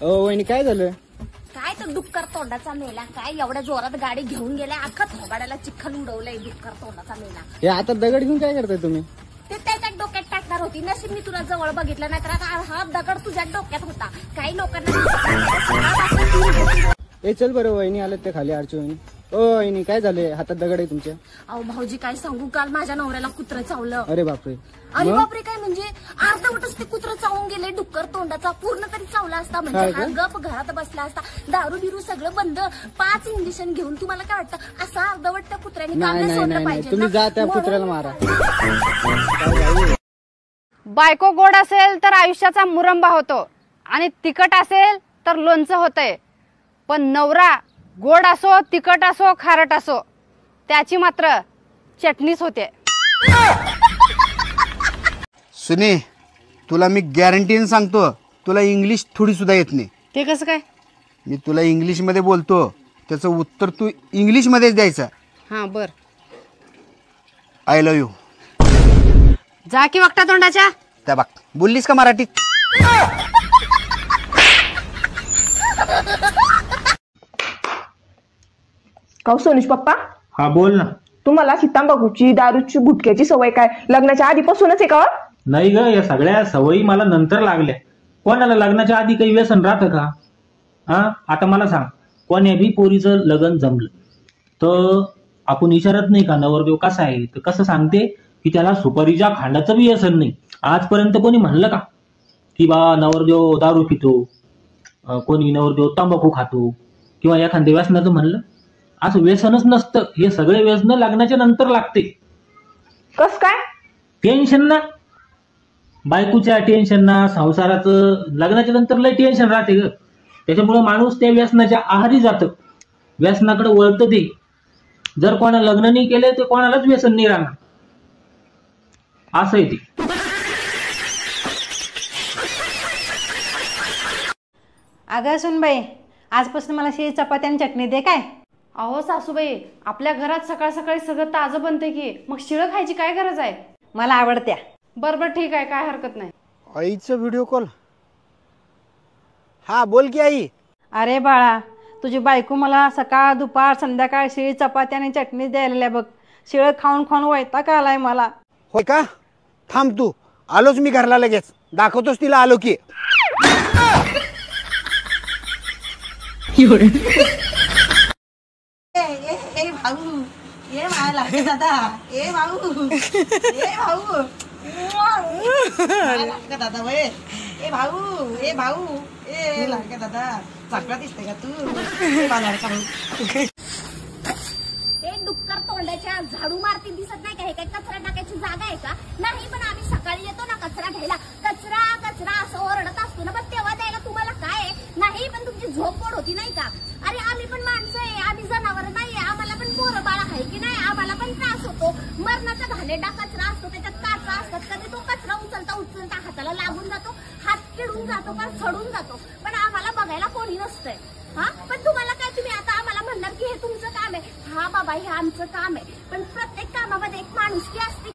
वहिनी काय झालं? काय तर डुक्कर तोंडाचा मेला, काय एवढ्या जोरात गाडी घेऊन गेलाय, अख्खा थोबाड्याला चिखल उडवलंय डुक्कर तोंडाचा मेला. हे आता दगड घेऊन काय करताय तुम्ही? ते त्याच्या डोक्यात टाकणार होती, नशीब मी तुला जवळ बघितलं नाही तर हा दगड तुझ्या डोक्यात होता. काही लोकांना ए चल बरं, वहिनी आलं ते खाली आरची वहिनी. वहिनी काय झाले? हातात दगड आहे तुमच्या? अहो भाऊजी काय सांगू, काल माझ्या नवऱ्याला कुत्रं चावलं. अरे बापरे. अरे बापरे, काय म्हणजे अर्धवटच ते कुत्रं चावून गेले. डुक्कर तोंडाचा पूर्ण तरी चावला असता म्हणजे हा गप घरात बसला असता, दारू बिरू सगळं बंद, 5 इंजेक्शन घेऊन. तुम्हाला काय वाटतं असं अर्धवट त्या कुत्र्याने काढलं सोडलं पाहिजे? तुम्ही जा त्या कुत्र्याला मारा. बायको गोड असेल तर आयुष्याचा मुरंबा होतो आणि तिखट असेल तर लोणचं होतंय, पण नवरा गोड असो तिखट असो खारट असो त्याची मात्र चटणीच होते. सुने, तुला मी गॅरंटीने सांगतो, तुला इंग्लिश थोडी सुद्धा येत नाही. ते कसं काय? मी तुला इंग्लिश मध्ये बोलतो, त्याचं उत्तर तू इंग्लिश मध्येच द्यायचं. हा बर. I love you. जा की वक्ता तोंडाच्या. त्या बाग बोललीस का मराठीत? का सोनुष पप्पा? हा बोल ना. तुम्हाला तंबाखूची दारूची गुटख्याची सवय काय लग्नाच्या आधीपासूनच आहे का? नाही ग, या सगळ्या सवयी मला नंतर लागल्या. कोणाला लग्नाच्या आधी काही व्यसन राहतं का? हा, आता मला सांग, कोण्या बी पोरीचं लग्न जमलं तर आपण विचारत नाही का नवरदेव कसा आहे? तर कसं सांगते की त्याला सुपारीच्या खांडाचं बी व्यसन नाही. आजपर्यंत कोणी म्हणलं का की बा नवरदेव दारू पितो, कोणी नवरदेव तंबाखू खातो किंवा एखाद्या व्यसनाचं म्हणलं? असं व्यसनच नसतं. हे सगळे व्यसन लग्नाच्या नंतर लागते. कस काय? टेन्शन ना, बायकोच्या टेन्शन ना, संसाराचं लग्नाच्या नंतर लय टेन्शन राहते ग. त्याच्यामुळे माणूस त्या व्यसनाच्या आहारी जातं, व्यसनाकडे वळतं. ते जर कोणा लग्न नाही केलं तर कोणालाच व्यसन नाही राहणार, असं आहे ते. अगं सुनबाई, आजपासून मला शेळी चपाती आणि चटणी दे काय? अहो सासूबाई, आपल्या घरात सकाळ सकाळी सगळं ताजं बनते की, मग शिळं खायची काय गरज आहे? मला आवडत्या. बरोबर, ठीक आहे, काय हरकत नाही. आईचं व्हिडिओ कॉल. हा बोल की आई. अरे बाळा, तुझी बायको मला सकाळ दुपार संध्याकाळ शिळी चपाती आणि चटणी द्यायला बघ. शिळं खाऊन खाऊन वैताग आलाय मला. होय का? थांब तू, आलोच मी घरला लगेच. दाखवतोस तिला आलो की. ए भाऊ, ये मला दादा, ए भाऊ, ए भाऊ, लाडका दादा वय, ए भाऊ, ए भाऊ, ए लाडका दादा, चांगला दिसते का तू? लाडका भाऊ. हे डुक्कर तोंडाच्या झाडू मारती दिसत नाही का? हे काय कचरा टाकायची जागा आहे का? नाही, पण आम्ही सकाळी येतो ना कचरा घ्यायला, कचरा कचरा असं ओरडत असतो ना, पण तेव्हा द्यायला तुम्हाला काय आहे? नाही, पण तुमची झोपड होती नाही का? अरे आम्ही पण माणसं आहे, आम्ही जनावर नाहीये, आम्हाला पण पोरं बाळा आहे की नाही? आम्हाला पण त्रास होतो. मरणाचा घाणेरडा कचरा असतो, त्याच्यात काचा असतात. कधी तो कचरा उचलता उचलता हाताला लागून जातो, हात किडून जातो का सडून जातो, पण आम्हाला बघायला कोणी नसतंय. हा, पण तुम्हाला काय, तुम्ही आता आम्हाला म्हणणार की हे तुमचं काम आहे? हा बाबा, हे आमचं काम आहे, पण प्रत्येक कामामध्ये एक माणुसकी असते.